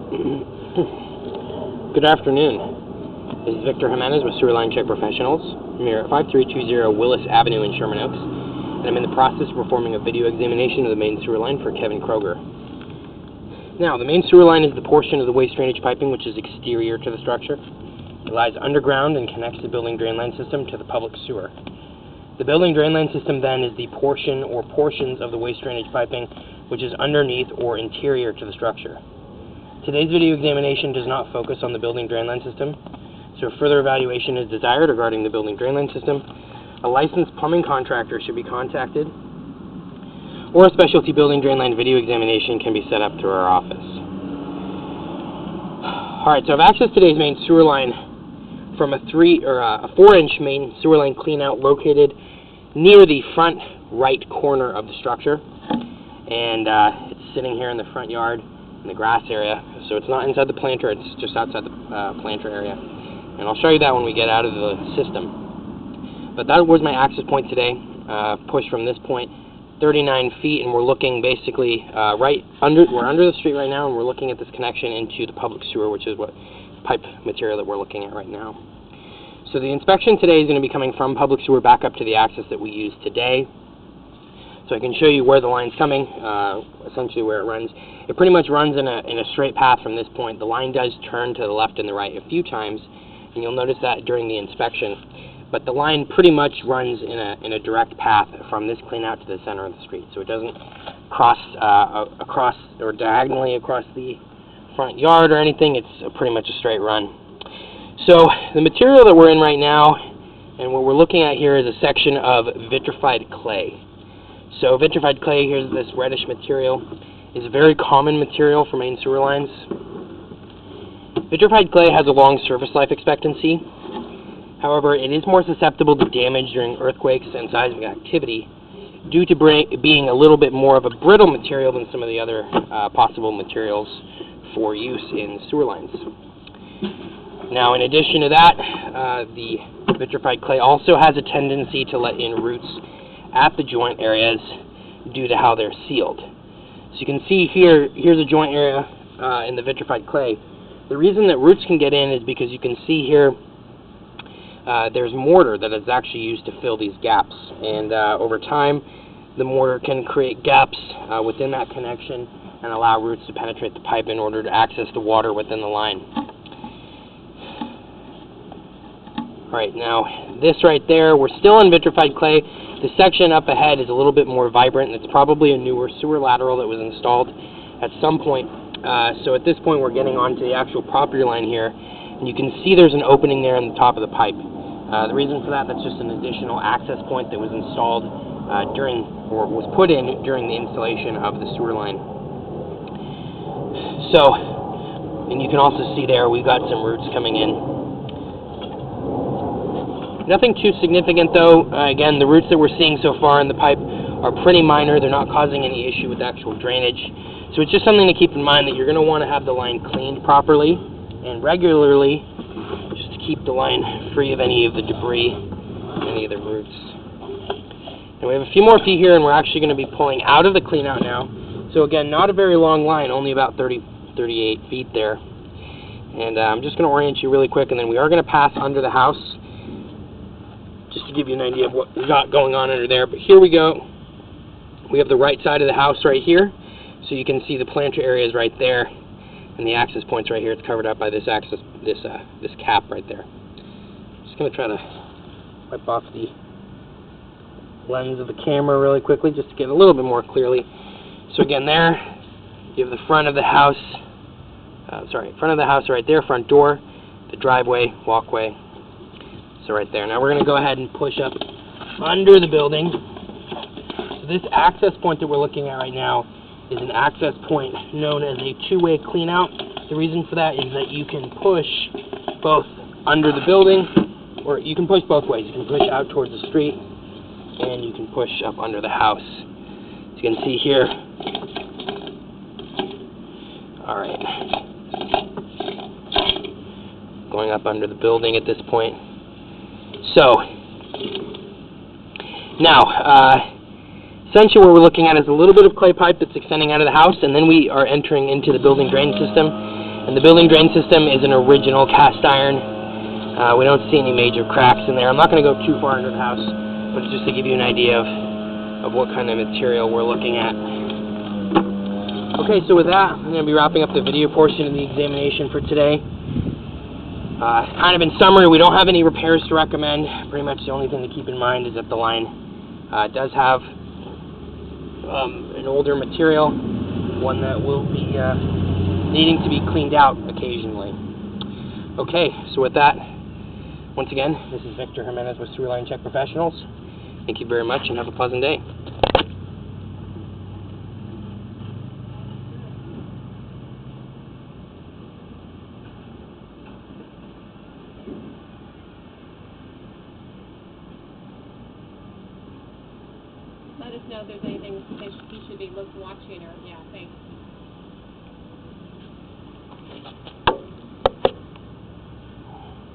Good afternoon. This is Victor Jimenez with Sewerline Check Professionals. I'm here at 5320 Willis Avenue in Sherman Oaks, and I'm in the process of performing a video examination of the main sewer line for Kevin Kroger. Now, the main sewer line is the portion of the waste drainage piping which is exterior to the structure. It lies underground and connects the building drain line system to the public sewer. The building drain line system then is the portion or portions of the waste drainage piping which is underneath or interior to the structure. Today's video examination does not focus on the building drain line system, so if further evaluation is desired regarding the building drain line system, a licensed plumbing contractor should be contacted, or a specialty building drain line video examination can be set up through our office. Alright, so I've accessed today's main sewer line from a 4-inch main sewer line cleanout located near the front right corner of the structure, and it's sitting here in the front yard in the grass area, so it's not inside the planter, it's just outside the planter area, and I'll show you that when we get out of the system. But that was my access point today, pushed from this point 39 feet, and we're looking basically we're under the street right now, and we're looking at this connection into the public sewer, which is what pipe material that we're looking at right now. So the inspection today is going to be coming from public sewer back up to the access that we used today. So I can show you where the line's coming, essentially where it runs. It pretty much runs in a straight path from this point. The line does turn to the left and the right a few times, and you'll notice that during the inspection. But the line pretty much runs in a direct path from this cleanout to the center of the street. So it doesn't cross across or diagonally across the front yard or anything. It's pretty much a straight run. So the material that we're in right now, and what we're looking at here, is a section of vitrified clay. So vitrified clay, here's this reddish material, is a very common material for main sewer lines. Vitrified clay has a long surface life expectancy. However, it is more susceptible to damage during earthquakes and seismic activity due to being a little bit more of a brittle material than some of the other possible materials for use in sewer lines. Now, in addition to that, the vitrified clay also has a tendency to let in roots at the joint areas due to how they're sealed. So you can see here's a joint area in the vitrified clay. The reason that roots can get in is because you can see here there's mortar that is actually used to fill these gaps, and over time the mortar can create gaps within that connection and allow roots to penetrate the pipe in order to access the water within the line. Alright, now this right there, we're still in vitrified clay. The section up ahead is a little bit more vibrant, and it's probably a newer sewer lateral that was installed at some point. So at this point we're getting onto the actual property line here, and you can see there's an opening there in the top of the pipe. The reason for that's just an additional access point that was installed was put in during the installation of the sewer line. So, and you can also see there we've got some roots coming in. Nothing too significant though. Again, the roots that we're seeing so far in the pipe are pretty minor. They're not causing any issue with actual drainage. So it's just something to keep in mind that you're going to want to have the line cleaned properly and regularly, just to keep the line free of any of the debris, any of the roots. And we have a few more feet here, and we're actually going to be pulling out of the cleanout now. So again, not a very long line, only about 38 feet there. And I'm just going to orient you really quick, and then we are going to pass under the house, just to give you an idea of what we've got going on under there. But here we go. We have the right side of the house right here, so you can see the planter areas right there, and the access points right here. It's covered up by this this cap right there. Just going to try to wipe off the lens of the camera really quickly, just to get a little bit more clearly. So again, there you have the front of the house. Front of the house right there, front door, the driveway, walkway. So right there. Now we're going to go ahead and push up under the building. So this access point that we're looking at right now is an access point known as a two-way cleanout. The reason for that is that you can push both under the building, or you can push both ways. You can push out towards the street, and you can push up under the house. As you can see here. Alright. Going up under the building at this point. So, now, essentially what we're looking at is a little bit of clay pipe that's extending out of the house, and then we are entering into the building drain system. And the building drain system is an original cast iron. We don't see any major cracks in there. I'm not going to go too far into the house, but it's just to give you an idea of what kind of material we're looking at. Okay, so with that, I'm going to be wrapping up the video portion of the examination for today. Kind of in summary, we don't have any repairs to recommend. Pretty much the only thing to keep in mind is that the line does have an older material, one that will be needing to be cleaned out occasionally. Okay, so with that, once again, this is Victor Jimenez with Sewer Line Check Professionals. Thank you very much and have a pleasant day. Let us know if there's anything he should be watching or, yeah, thanks.